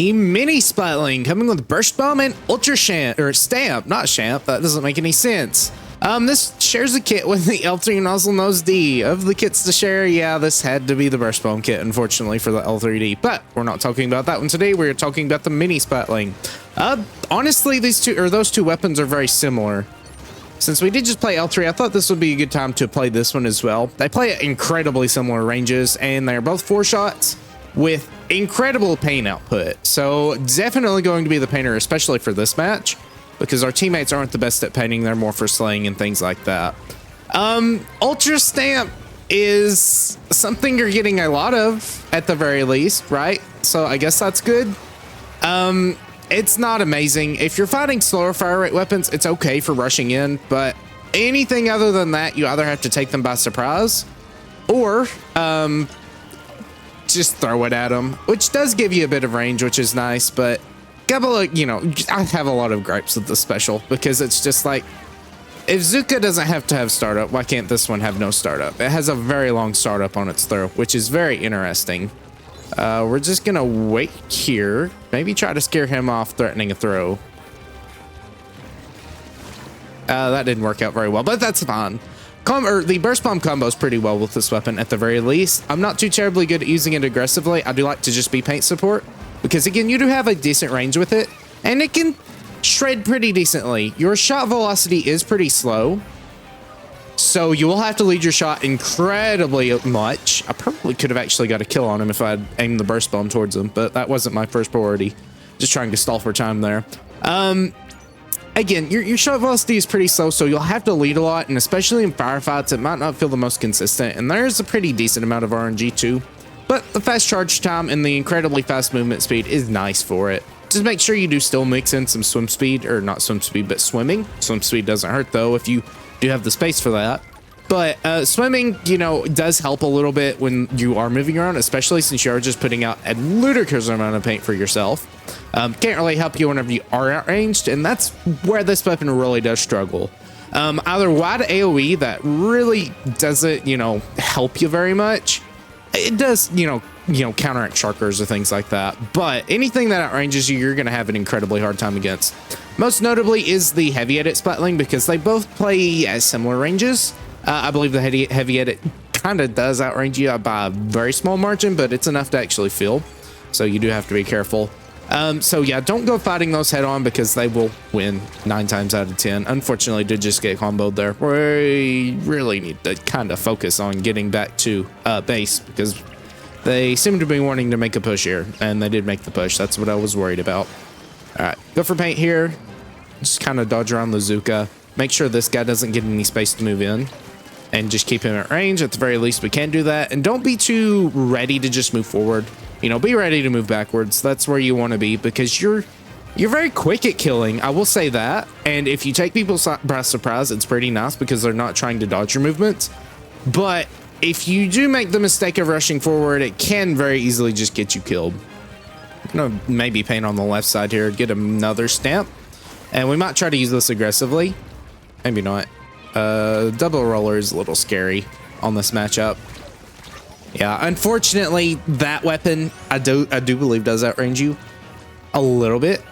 The mini Splatling coming with Burst Bomb and Ultra Stamp, or Stamp, not Shamp. That doesn't make any sense. This shares a kit with the L3 Nozzle Nose D. Of the kits to share, yeah, this had to be the Burst Bomb kit, unfortunately, for the L3D. But we're not talking about that one today. We're talking about the mini Splatling. Honestly, those two weapons are very similar. Since we did just play L3, I thought this would be a good time to play this one as well. They play at incredibly similar ranges, and they're both 4 shots with incredible pain output. So definitely going to be the painter, especially for this match, because our teammates aren't the best at painting. They're more for slaying and things like that. Ultra Stamp is something you're getting a lot of at the very least, right? So I guess that's good. It's not amazing. If you're fighting slower fire rate weapons, it's okay for rushing in, but anything other than that, you either have to take them by surprise or just throw it at them, which does give you a bit of range, which is nice. But I have a lot of gripes with the special, because it's just like, if Zuka doesn't have to have startup, why can't this one have no startup? It has a very long startup on its throw, which is very interesting. We're just gonna wait here, maybe try to scare him off threatening a throw. That didn't work out very well, but that's fine. The burst bomb combos pretty well with this weapon at the very least. I'm not too terribly good at using it aggressively. I do like to just be paint support, because again, you do have a decent range with it, and it can shred pretty decently. Your shot velocity is pretty slow, so you will have to lead your shot incredibly much. I probably could have actually got a kill on him if I had aimed the burst bomb towards him, but that wasn't my first priority. Just trying to stall for time there. Again, your shot velocity is pretty slow, so you'll have to lead a lot, and especially in firefights, it might not feel the most consistent, and there's a pretty decent amount of RNG too. But the fast charge time and the incredibly fast movement speed is nice for it. Just make sure you do still mix in some swim speed, or not swim speed, but swimming. Swim speed doesn't hurt though if you do have the space for that. But swimming, does help a little bit when you are moving around, especially since you are just putting out a ludicrous amount of paint for yourself. Can't really help you whenever you are outranged, and that's where this weapon really does struggle. Either wide AoE that really doesn't, help you very much. It does, counteract shulkers or things like that. But anything that outranges you, you're going to have an incredibly hard time against. Most notably is the heavy edit Splatling, because they both play at similar ranges. I believe the heavy edit kind of does outrange you by a very small margin, but it's enough to actually feel. So you do have to be careful. So yeah, don't go fighting those head on, because they will win 9 times out of 10. Unfortunately, did just get comboed there. We really need to kind of focus on getting back to base, because they seem to be wanting to make a push here, and they did make the push. That's what I was worried about. All right, go for paint here. Just kind of dodge around the Zuka. Make sure this guy doesn't get any space to move in, and just keep him at range. At the very least, we can do that. And don't be too ready to just move forward. Be ready to move backwards. That's where you want to be, because you're very quick at killing. I will say that. And if you take people by surprise, it's pretty nice, because they're not trying to dodge your movements. But if you do make the mistake of rushing forward, it can very easily just get you killed. I'm gonna maybe paint on the left side here, get another stamp. And we might try to use this aggressively. Maybe not. Double roller is a little scary on this matchup. Yeah, unfortunately, that weapon I do believe does outrange you a little bit.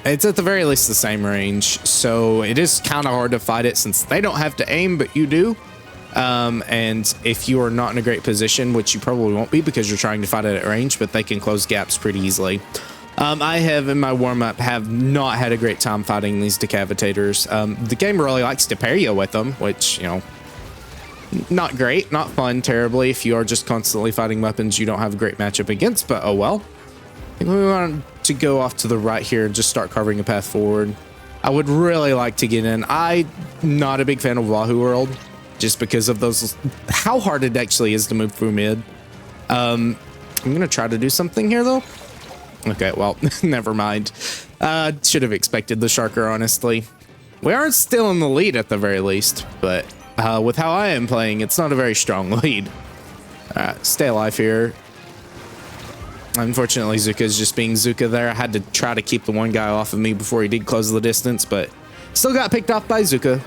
It's at the very least the same range, so it is kind of hard to fight it, since they don't have to aim, but you do. And if you are not in a great position, which you probably won't be, because you're trying to fight it at range, but they can close gaps pretty easily. I have, in my warm-up, have not had a great time fighting these decavitators. The game really likes to pair you with them, which, not great, not fun terribly if you are just constantly fighting weapons you don't have a great matchup against, but oh well. I think we want to go off to the right here and just start carving a path forward. I would really like to get in. I'm not a big fan of Wahoo World, just because of how hard it actually is to move through mid. I'm going to try to do something here, though. Okay, well, never mind. Should have expected the shulker, honestly. We are still in the lead at the very least, but with how I am playing, it's not a very strong lead. Stay alive here. Unfortunately, Zuka is just being Zuka there. I had to try to keep the one guy off of me before he did close the distance, but still got picked off by Zuka.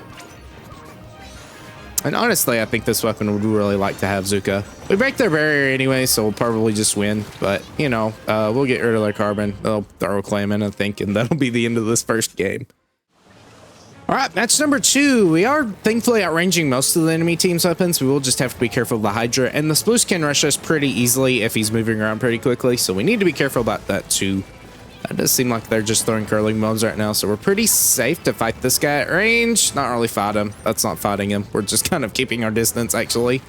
And honestly, I think this weapon would really like to have Zuka. We break their barrier anyway, so we'll probably just win. But, you know, we'll get rid of their carbon. They'll throw a claim in, I think, and that'll be the end of this first game. All right, match number 2. We are thankfully outranging most of the enemy team's weapons. We will just have to be careful of the Hydra. And the Sploose can rush us pretty easily if he's moving around pretty quickly. So we need to be careful about that too. It does seem like they're just throwing curling bombs right now. So we're pretty safe to fight this guy at range. Not really fight him. That's not fighting him. We're just kind of keeping our distance, actually.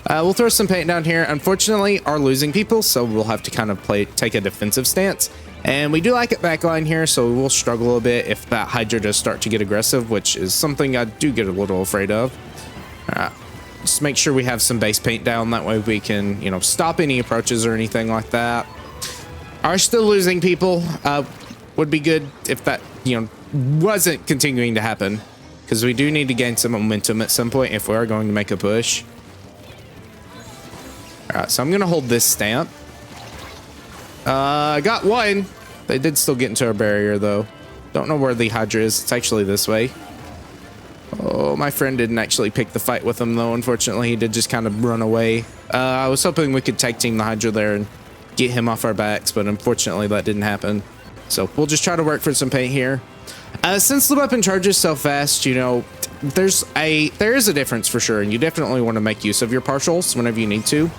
We'll throw some paint down here. Unfortunately, are losing people. So we'll have to kind of take a defensive stance. And we do like it backline here, so we will struggle a bit if that Hydra does start to get aggressive, which is something I do get a little afraid of. Just make sure we have some base paint down. That way we can, you know, stop any approaches or anything like that. Are still losing people. Would be good if that, you know, wasn't continuing to happen, because we do need to gain some momentum at some point if we are going to make a push. All right, so I'm going to hold this stamp. I got one. They did still get into our barrier, though. Don't know where the Hydra is. It's actually this way. Oh, my friend didn't actually pick the fight with him, though. Unfortunately, he did just kind of run away. I was hoping we could tag team the Hydra there and get him off our backs, but unfortunately, that didn't happen. So we'll just try to work for some paint here. Since the weapon charges so fast, you know, there is a difference for sure, and you definitely want to make use of your partials whenever you need to.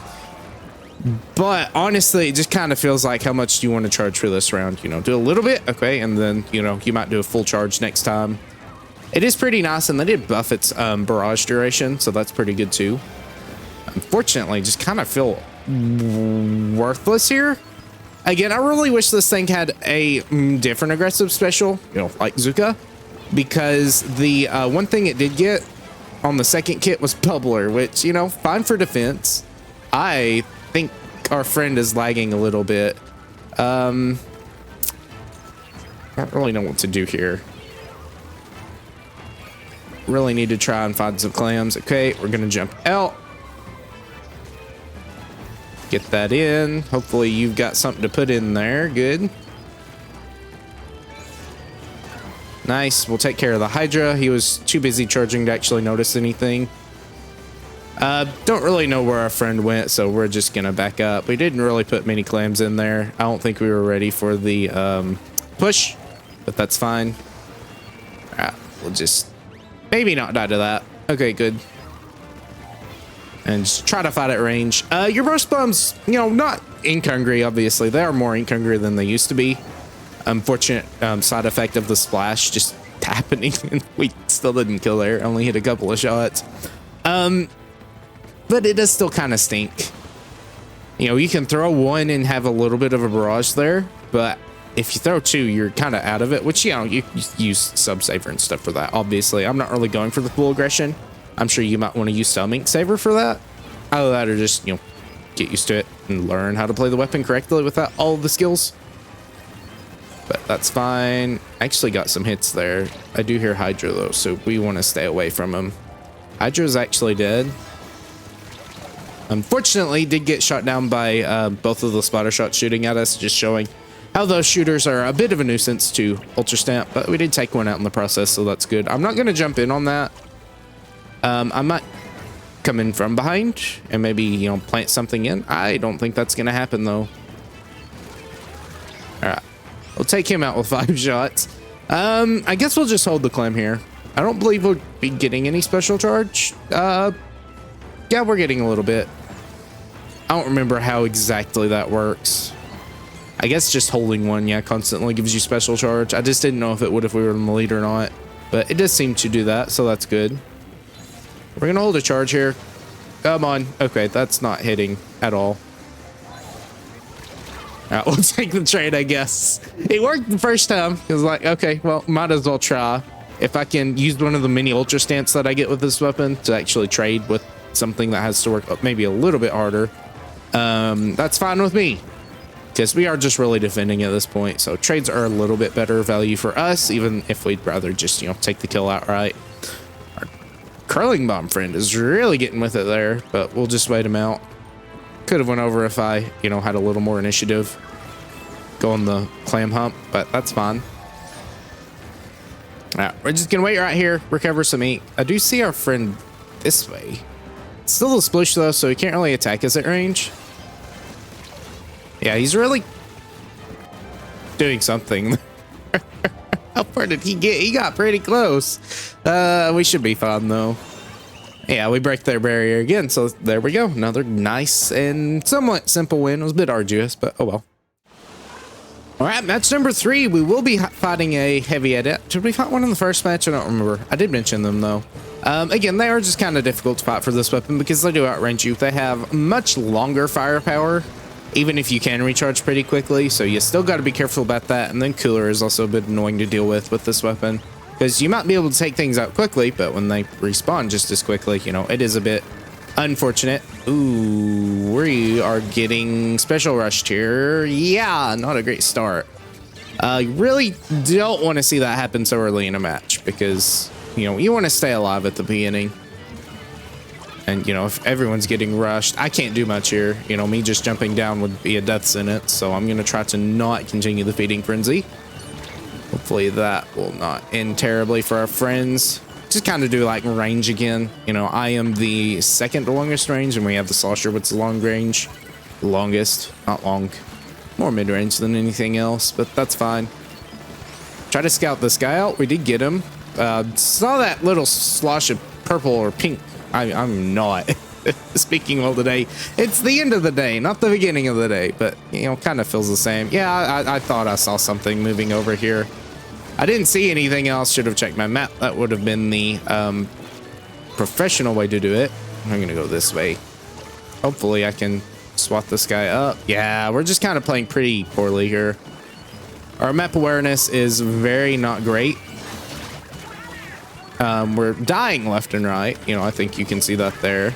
But honestly, it just kind of feels like, how much do you want to charge for this round? You know, do a little bit, okay, and then, you know, you might do a full charge next time. It is pretty nice, and they did buff its barrage duration, so that's pretty good too. Unfortunately, just kind of feel worthless here. Again, I really wish this thing had a different aggressive special, you know, like Zuka, because the one thing it did get on the second kit was Bubbler, which, you know, fine for defense. I think our friend is lagging a little bit. I don't really know what to do here. Really need to try and find some clams. Okay, we're gonna jump out. Get that in. Hopefully you've got something to put in there. Good. Nice. We'll take care of the Hydra. He was too busy charging to actually notice anything. Don't really know where our friend went, so we're just gonna back up. We didn't really put many clams in there. I don't think we were ready for the push, but that's fine. We'll just maybe not die to that. Okay, good. And just try to fight at range. Your burst bombs, you know, not ink hungry, obviously. They are more ink hungry than they used to be. Unfortunate side effect of the splash just happening, and we still didn't kill there. Only hit a couple of shots. But it does still kind of stink. You know, you can throw one and have a little bit of a barrage there, but if you throw two, you're kind of out of it, which, you know, you use sub saver and stuff for that. Obviously, I'm not really going for the full aggression. I'm sure you might want to use some ink saver for that. Either that or just, you know, get used to it and learn how to play the weapon correctly without all of the skills. But that's fine. Actually got some hits there. I do hear Hydra though, so we want to stay away from him. Hydra's actually dead. Unfortunately, did get shot down by both of the splatter shots shooting at us, just showing how those shooters are a bit of a nuisance to Ultra Stamp, but we did take one out in the process, so that's good. I'm not going to jump in on that. I might come in from behind and maybe, you know, plant something in. I don't think that's going to happen, though. All right. We'll take him out with 5 shots. I guess we'll just hold the clam here. I don't believe we'll be getting any special charge. Yeah, we're getting a little bit. I don't remember how exactly that works. I guess just holding one, yeah, constantly gives you special charge. I just didn't know if it would if we were in the lead or not. But it does seem to do that, so that's good. We're going to hold a charge here. Come on. Okay, that's not hitting at all. All right, we'll take the trade, I guess. It worked the first time. It was like, okay, well, might as well try. If I can use one of the mini ultra stance that I get with this weapon to actually trade with something that has to work maybe a little bit harder, that's fine with me. Because we are just really defending at this point. So trades are a little bit better value for us, even if we'd rather just, you know, take the kill outright. Our curling bomb friend is really getting with it there, but we'll just wait him out. Could have went over if I, you know, had a little more initiative. Go on the clam hump, but that's fine. All right, we're just gonna wait right here, recover some ink. I do see our friend this way. It's still a sploosh though, so he can't really attack us at range. Yeah, he's really doing something. How far did he get? He got pretty close. We should be fine though. Yeah, we break their barrier again, so there we go. Another nice and somewhat simple win. It was a bit arduous, but oh well. All right, match number 3. We will be fighting a heavy edit. Did we fight one in the first match? I don't remember. I did mention them though. Again, they are just kind of difficult to fight for this weapon because they do outrange you. They have much longer firepower, even if you can recharge pretty quickly. So you still got to be careful about that. And then cooler is also a bit annoying to deal with this weapon because you might be able to take things out quickly, but when they respawn just as quickly, you know, it is a bit unfortunate. Ooh, we are getting special rushed here. Yeah, not a great start. You really don't want to see that happen so early in a match because, you know, you want to stay alive at the beginning. And, you know, if everyone's getting rushed, I can't do much here. You know, me just jumping down would be a death sentence. So I'm going to try to not continue the feeding frenzy. Hopefully that will not end terribly for our friends. Just kind of do like range again. You know, I am the second longest range and we have the Slosher with the long range. Longest, not long. More mid-range than anything else, but that's fine. Try to scout this guy out. We did get him. Saw that little slosh of purple or pink. I'm not speaking well today. It's the end of the day, not the beginning of the day, but, you know, kind of feels the same. Yeah, I thought I saw something moving over here. I didn't see anything else. Should have checked my map. That would have been the professional way to do it. I'm going to go this way. Hopefully I can swat this guy up. Yeah, we're just kind of playing pretty poorly here. Our map awareness is very not great. We're dying left and right. You know, I think you can see that there.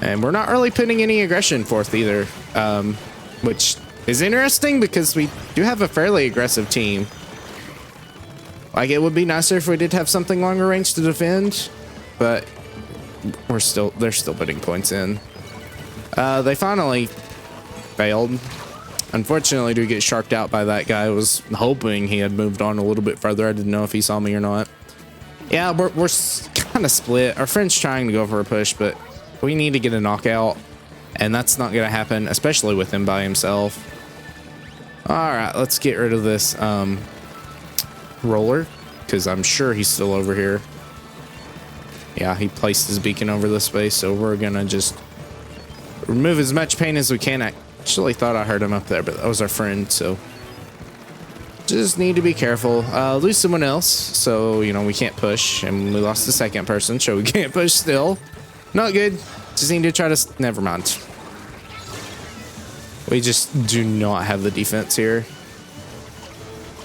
And we're not really putting any aggression forth either, which is interesting because we do have a fairly aggressive team. Like, it would be nicer if we did have something longer range to defend, but they're still putting points in. They finally failed. Unfortunately, to get sharked out by that guy. I was hoping he had moved on a little bit further. I didn't know if he saw me or not. Yeah, we're kind of split. Our friend's trying to go for a push, but we need to get a knockout, and that's not going to happen, especially with him by himself. All right, let's get rid of this roller, because I'm sure he's still over here. Yeah, he placed his beacon over this way, so we're going to just remove as much pain as we can. I actually thought I heard him up there, but that was our friend, so just need to be careful. Lose someone else, so, you know, we can't push, and we lost the second person, so we can't push still. Not good. Just need to try to... Never mind. We just do not have the defense here.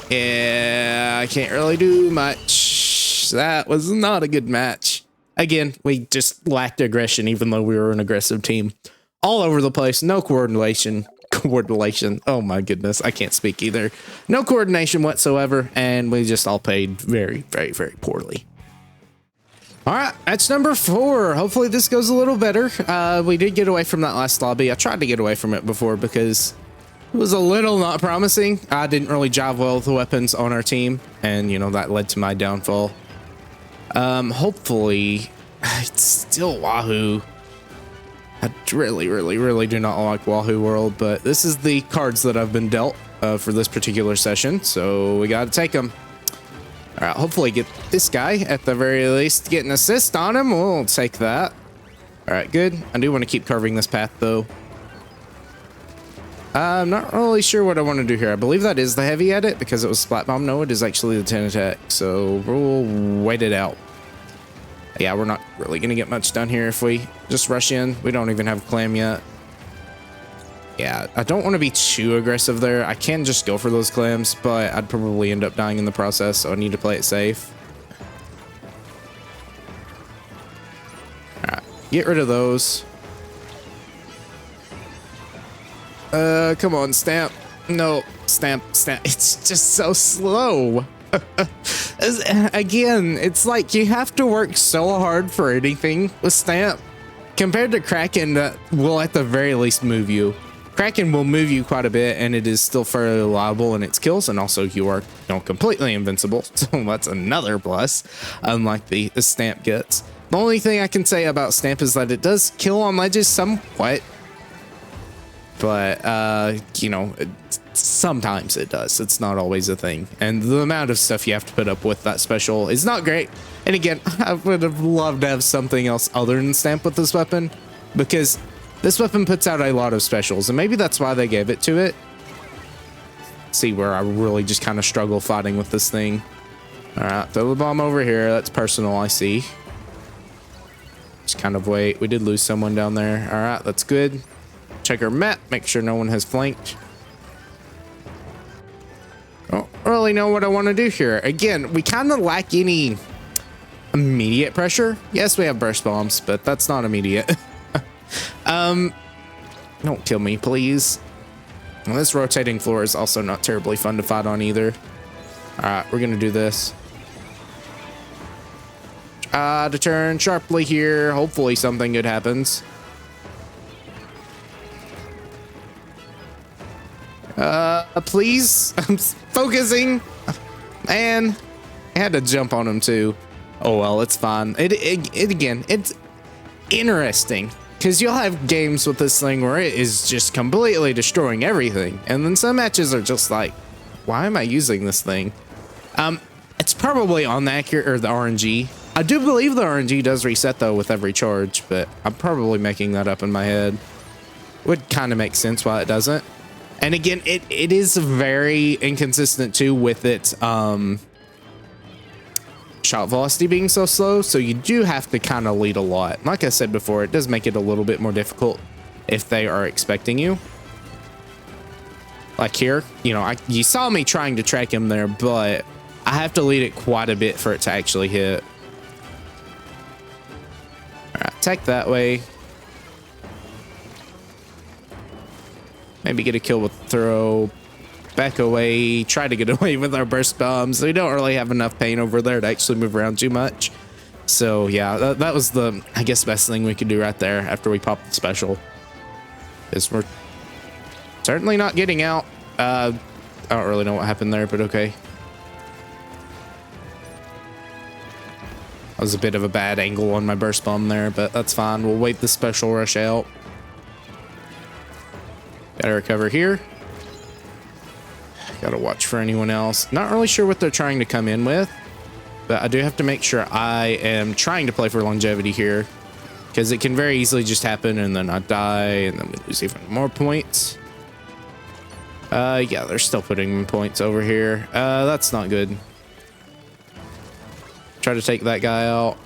Yeah, I can't really do much. That was not a good match. Again, we just lacked aggression, even though we were an aggressive team. All over the place. No coordination. Oh my goodness. I can't speak either. No coordination whatsoever. And we just all played very, very, very poorly. All right, that's number 4. Hopefully this goes a little better. We did get away from that last lobby. I tried to get away from it before because it was a little not promising. I didn't really jive well with the weapons on our team. And, you know, that led to my downfall. Hopefully, it's still Wahoo. I really, really, really do not like Wahoo World, but this is the cards that I've been dealt for this particular session, so we got to take them. All right, hopefully get this guy at the very least. Get an assist on him. We'll take that. All right, good. I do want to keep carving this path, though. I'm not really sure what I want to do here. I believe that is the heavy edit because it was Splat Bomb. No, it is actually the 10 attack, so we'll wait it out. Yeah, we're not really going to get much done here if we just rush in. We don't even have Clam yet. Yeah, I don't want to be too aggressive there. I can just go for those clams, but I'd probably end up dying in the process, so I need to play it safe. Alright, get rid of those. Come on, Stamp. No, Stamp. It's just so slow. Again, it's like you have to work so hard for anything with Stamp compared to Kraken that will at the very least move you. Kraken will move you quite a bit and it is still fairly reliable in its kills, and also you are, you know, completely invincible, so that's another plus, unlike the Stamp gets. The only thing I can say about Stamp is that it does kill on ledges somewhat. But, you know, sometimes it does. It's not always a thing. And the amount of stuff you have to put up with that special is not great. And again, I would have loved to have something else other than Stamp with this weapon, because this weapon puts out a lot of specials, and maybe that's why they gave it to it. See where I really just kind of struggle fighting with this thing. All right, throw the bomb over here. That's personal, I see. Just kind of wait. We did lose someone down there. All right, that's good. Check our map, make sure no one has flanked. I don't really know what I want to do here. Again, we kind of lack any immediate pressure. Yes, we have burst bombs, but that's not immediate. Don't kill me, please. Well, this rotating floor is also not terribly fun to fight on either. All right, we're gonna do this. To turn sharply here. Hopefully something good happens. Please. I'm focusing. Man, I had to jump on him too. Oh well, it's fine. Again, it's interesting because you'll have games with this thing where it is just completely destroying everything, and then some matches are just like, why am I using this thing? It's probably on the accurate or the RNG. I do believe the RNG does reset though with every charge, but I'm probably making that up in my head. Would kind of make sense why it doesn't. And again, it is very inconsistent too with its shot velocity being so slow, so you do have to kind of lead a lot. Like I said before, it does make it a little bit more difficult if they are expecting you. Like here, you know, you saw me trying to track him there, but I have to lead it quite a bit for it to actually hit. All right, attack that way. Maybe get a kill with throw. Back away. Try to get away with our burst bombs. We don't really have enough paint over there to actually move around too much. So yeah, that was the, I guess, best thing we could do right there after we popped the special. Is we're certainly not getting out. I don't really know what happened there, but okay. That was a bit of a bad angle on my burst bomb there, but that's fine. We'll wait the special rush out. Gotta recover here. Gotta watch for anyone else. Not really sure what they're trying to come in with, but I do have to make sure I am trying to play for longevity here, because it can very easily just happen and then I die and then we lose even more points. Yeah, they're still putting points over here. That's not good. Try to take that guy out.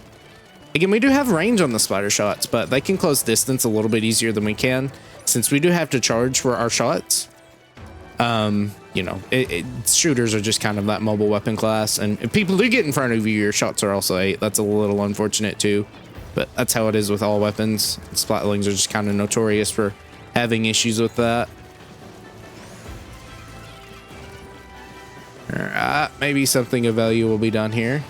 Again, we do have range on the splatter shots, but they can close distance a little bit easier than we can, since we do have to charge for our shots. You know, shooters are just kind of that mobile weapon class, and if people do get in front of you, your shots are also 8. That's a little unfortunate too, but that's how it is with all weapons. Splatlings are just kind of notorious for having issues with that. All right, maybe something of value will be done here.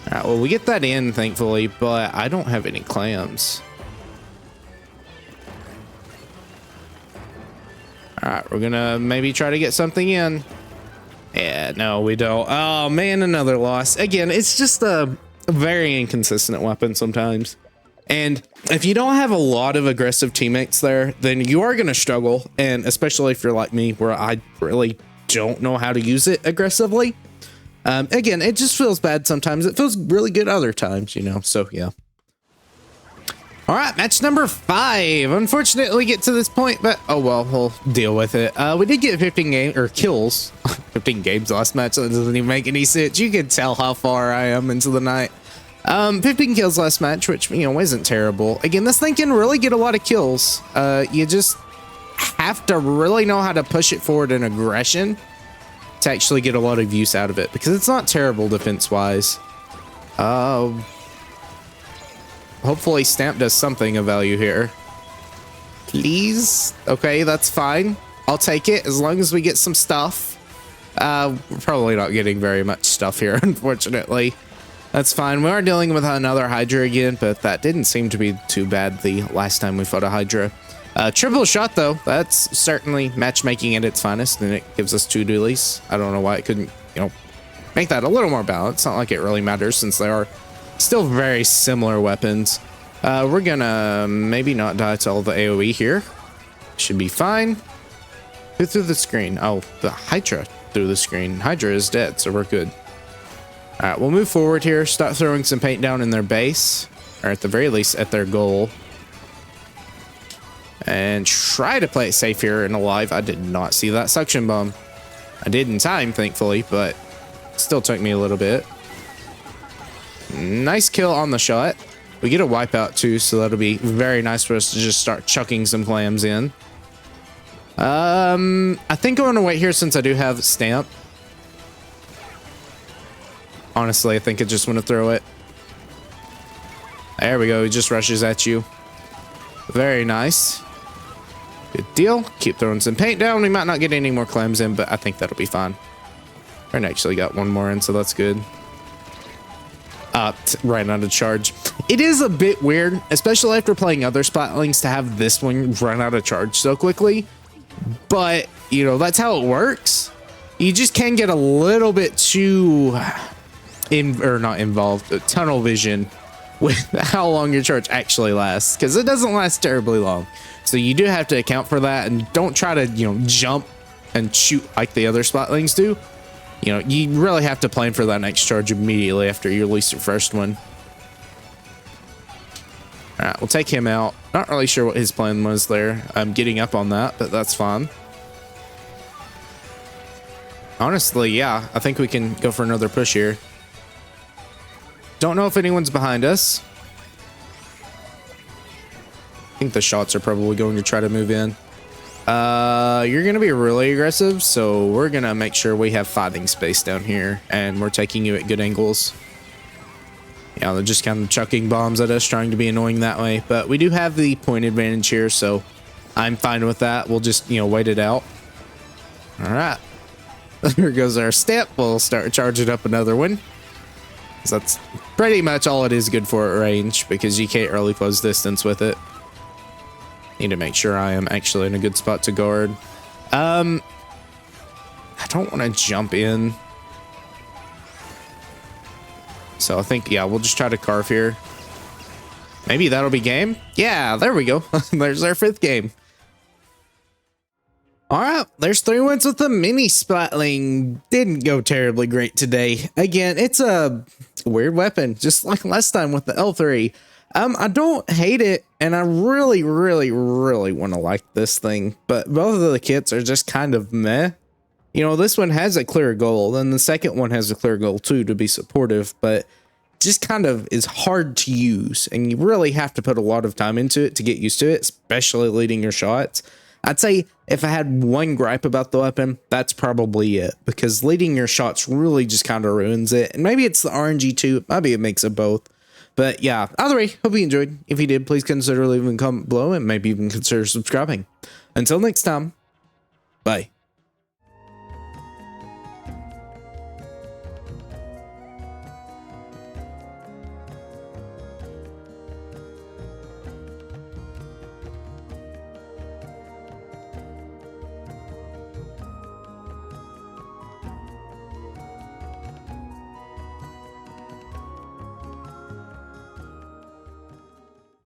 All right, well, we get that in, thankfully, but I don't have any clams. All right, we're gonna maybe try to get something in. Yeah, no, we don't. Oh man, another loss. Again, it's just a very inconsistent weapon sometimes. And if you don't have a lot of aggressive teammates there, then you are gonna struggle. And especially if you're like me, where I really don't know how to use it aggressively. Again, it just feels bad sometimes. It feels really good other times, you know, so yeah. All right, match number 5. Unfortunately, we get to this point, but oh well, we'll deal with it. We did get 15 kills, 15 games last match. That doesn't even make any sense. You can tell how far I am into the night. 15 kills last match, which, you know, isn't terrible. Again, this thing can really get a lot of kills. You just have to really know how to push it forward in aggression to actually get a lot of use out of it, because it's not terrible defense-wise. Hopefully Stamp does something of value here. Please? Okay, that's fine. I'll take it as long as we get some stuff. We're probably not getting very much stuff here, unfortunately. That's fine. We are dealing with another Hydra again, but that didn't seem to be too bad the last time we fought a Hydra. Triple shot, though. That's certainly matchmaking at its finest, and it gives us 2 dualies. I don't know why it couldn't, you know, make that a little more balanced. Not like it really matters, since they are Still very similar weapons. We're gonna maybe not die to all the AoE here. Should be fine. Who threw the screen? Oh, the Hydra threw the screen. Hydra is dead, so we're good. All right, we'll move forward here. Start throwing some paint down in their base, or at the very least at their goal. And try to play it safe here and alive. I did not see that suction bomb. I did in time, thankfully, but still took me a little bit. Nice kill on the shot. We get a wipeout too, so that'll be very nice for us to just start chucking some clams in. I think I'm gonna wait here since I do have stamp. Honestly, I think I just want to throw it. There we go. He just rushes at you. Very nice. Good deal. Keep throwing some paint down. We might not get any more clams in, but I think that'll be fine. And actually got one more in, so that's good. Ran out of charge. It is a bit weird, especially after playing other Splatlings, to have this one run out of charge so quickly. But, you know, that's how it works. You just can get a little bit too not involved, but tunnel vision with how long your charge actually lasts, because it doesn't last terribly long. So you do have to account for that, and don't try to, you know, jump and shoot like the other Splatlings do. You know, you really have to plan for that next charge immediately after you release your first one. All right, we'll take him out. Not really sure what his plan was there. I'm getting up on that, but that's fine. Honestly, yeah, I think we can go for another push here. Don't know if anyone's behind us. I think the shots are probably going to try to move in. You're going to be really aggressive, so we're going to make sure we have fighting space down here, and we're taking you at good angles. Yeah, they're just kind of chucking bombs at us, trying to be annoying that way, but we do have the point advantage here, so I'm fine with that. We'll just, you know, wait it out. All right. There goes our step. We'll start charging up another one. So that's pretty much all it is good for at range, because you can't really close distance with it. Need to make sure I am actually in a good spot to guard. I don't want to jump in. So I think, yeah, we'll just try to carve here. Maybe that'll be game. Yeah, there we go. There's our 5th game. All right, there's 3 wins with the mini Splatling. Didn't go terribly great today. Again, it's a weird weapon, just like last time with the L3. I don't hate it, and I really want to like this thing, but both of the kits are just kind of meh. You know, this one has a clear goal, and the second one has a clear goal too, to be supportive, but just kind of is hard to use, and you really have to put a lot of time into it to get used to it, especially leading your shots. I'd say if I had one gripe about the weapon, that's probably it, because leading your shots really just kind of ruins it, and maybe it's the RNG too, maybe it makes it both. But yeah, either way, hope you enjoyed. If you did, please consider leaving a comment below and maybe even consider subscribing. Until next time, bye.